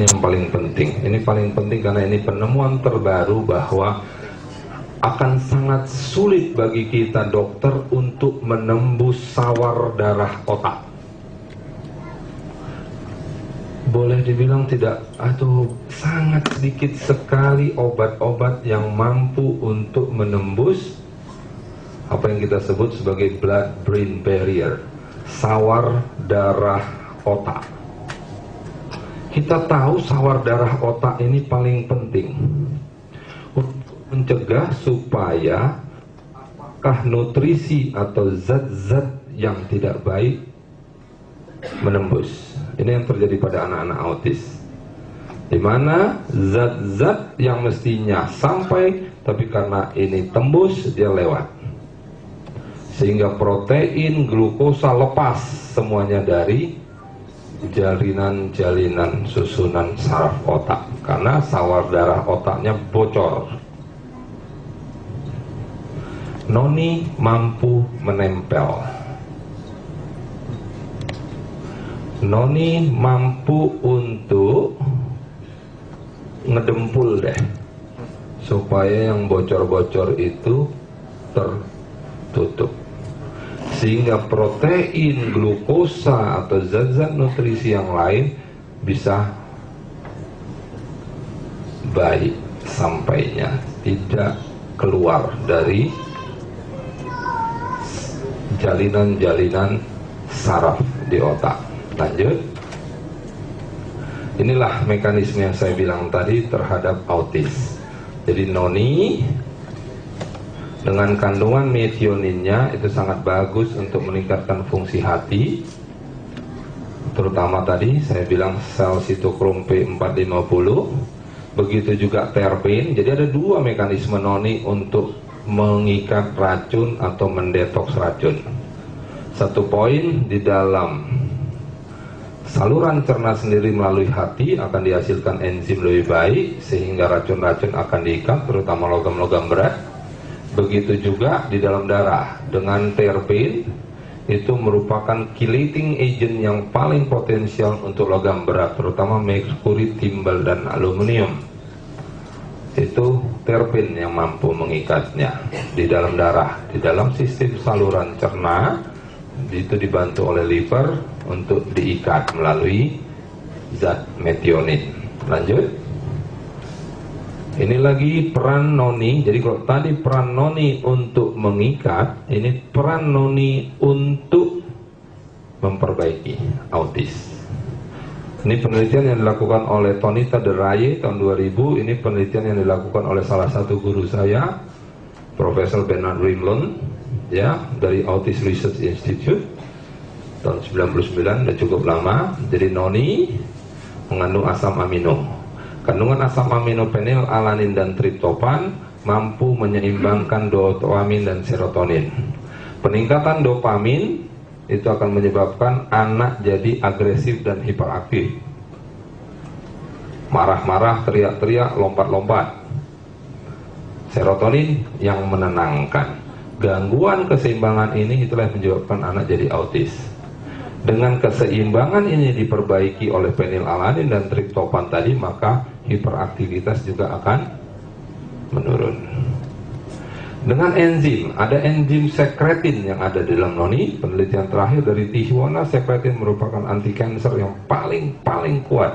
yang paling penting. Ini paling penting karena ini penemuan terbaru bahwa akan sangat sulit bagi kita dokter untuk menembus sawar darah otak. Boleh dibilang tidak, atau sangat sedikit sekali obat-obat yang mampu untuk menembus apa yang kita sebut sebagai blood-brain barrier, sawar darah otak. Kita tahu sawar darah otak ini paling penting untuk mencegah supaya apakah nutrisi atau zat-zat yang tidak baik menembus. Ini yang terjadi pada anak-anak autis, di mana zat-zat yang mestinya sampai, tapi karena ini tembus, dia lewat, sehingga protein, glukosa lepas semuanya dari jalinan-jalinan susunan saraf otak, karena sawar darah otaknya bocor. Noni mampu menempel. Noni mampu untuk ngedempul deh, supaya yang bocor-bocor itu tertutup, sehingga protein, glukosa atau zat-zat nutrisi yang lain bisa baik sampainya, tidak keluar dari jalinan-jalinan saraf di otak. Lanjut. Inilah mekanisme yang saya bilang tadi terhadap autis. Jadi noni dengan kandungan metioninnya itu sangat bagus untuk meningkatkan fungsi hati, terutama tadi saya bilang sel sitokrom P450. Begitu juga terpen. Jadi ada dua mekanisme noni untuk mengikat racun atau mendetoks racun. Satu poin, di dalam saluran cerna sendiri melalui hati akan dihasilkan enzim lebih baik, sehingga racun-racun akan diikat, terutama logam-logam berat. Begitu juga di dalam darah dengan terpen, itu merupakan chelating agent yang paling potensial untuk logam berat, terutama merkuri, timbal, dan aluminium. Itu terpen yang mampu mengikatnya di dalam darah. Di dalam sistem saluran cerna itu dibantu oleh liver untuk diikat melalui zat metionin. Lanjut. Ini lagi peran noni. Jadi kalau tadi peran noni untuk mengikat, ini peran noni untuk memperbaiki autis. Ini penelitian yang dilakukan oleh Tonita de Raye tahun 2000. Ini penelitian yang dilakukan oleh salah satu guru saya, Profesor Bernard Rimlund, ya, dari Autism Research Institute tahun 99, sudah cukup lama. Jadi noni mengandung asam amino. Kandungan asam amino fenilalanin dan triptopan mampu menyeimbangkan dopamin dan serotonin. Peningkatan dopamin itu akan menyebabkan anak jadi agresif dan hiperaktif, marah-marah, teriak-teriak, lompat-lompat. Serotonin yang menenangkan. Gangguan keseimbangan ini itulah yang menyebabkan anak jadi autis. Dengan keseimbangan ini diperbaiki oleh fenilalanin dan triptopan tadi, maka hiperaktivitas juga akan menurun. Dengan enzim, ada enzim sekretin yang ada di dalam noni. Penelitian terakhir dari Tijuana, sekretin merupakan anti kanker yang paling kuat.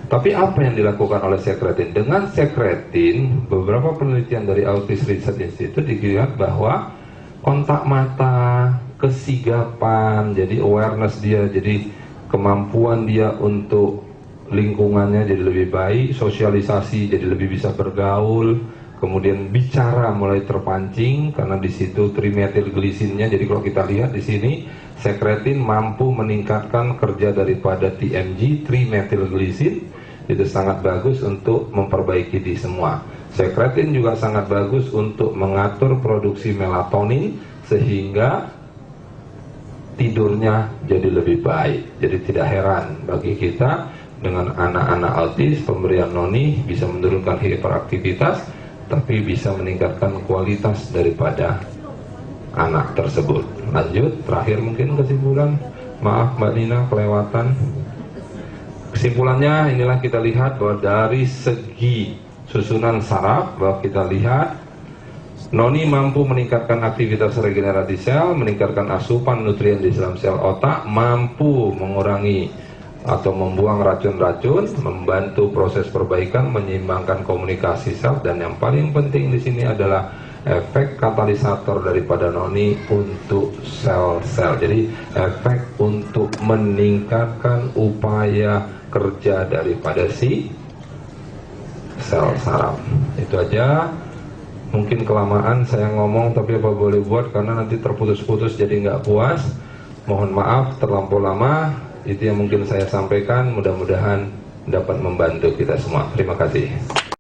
Tapi apa yang dilakukan oleh sekretin? Dengan sekretin, beberapa penelitian dari Autism Research Institute dilihat bahwa kontak mata, kesigapan, jadi awareness dia, jadi kemampuan dia untuk lingkungannya jadi lebih baik, sosialisasi jadi lebih bisa bergaul, kemudian bicara mulai terpancing karena di situ trimetylglicinnya. Jadi kalau kita lihat di sini, sekretin mampu meningkatkan kerja daripada TMG, trimetylglicin. Itu sangat bagus untuk memperbaiki di semua. Sekretin juga sangat bagus untuk mengatur produksi melatonin sehingga tidurnya jadi lebih baik. Jadi tidak heran bagi kita dengan anak-anak autis, pemberian noni bisa menurunkan hiperaktivitas, tapi bisa meningkatkan kualitas daripada anak tersebut. Lanjut, terakhir mungkin kesimpulan. Maaf Mbak Nina kelewatan. Kesimpulannya, inilah kita lihat bahwa dari segi susunan saraf, bahwa kita lihat noni mampu meningkatkan aktivitas regenerasi sel, meningkatkan asupan nutrien di dalam sel otak, mampu mengurangi atau membuang racun-racun, membantu proses perbaikan, menyeimbangkan komunikasi sel, dan yang paling penting di sini adalah efek katalisator daripada noni untuk sel-sel. Jadi efek untuk meningkatkan upaya kerja daripada si sel saraf. Itu aja. Mungkin kelamaan saya ngomong, tapi apa boleh buat, karena nanti terputus-putus jadi nggak puas. Mohon maaf terlampau lama. Itu yang mungkin saya sampaikan, mudah-mudahan dapat membantu kita semua. Terima kasih.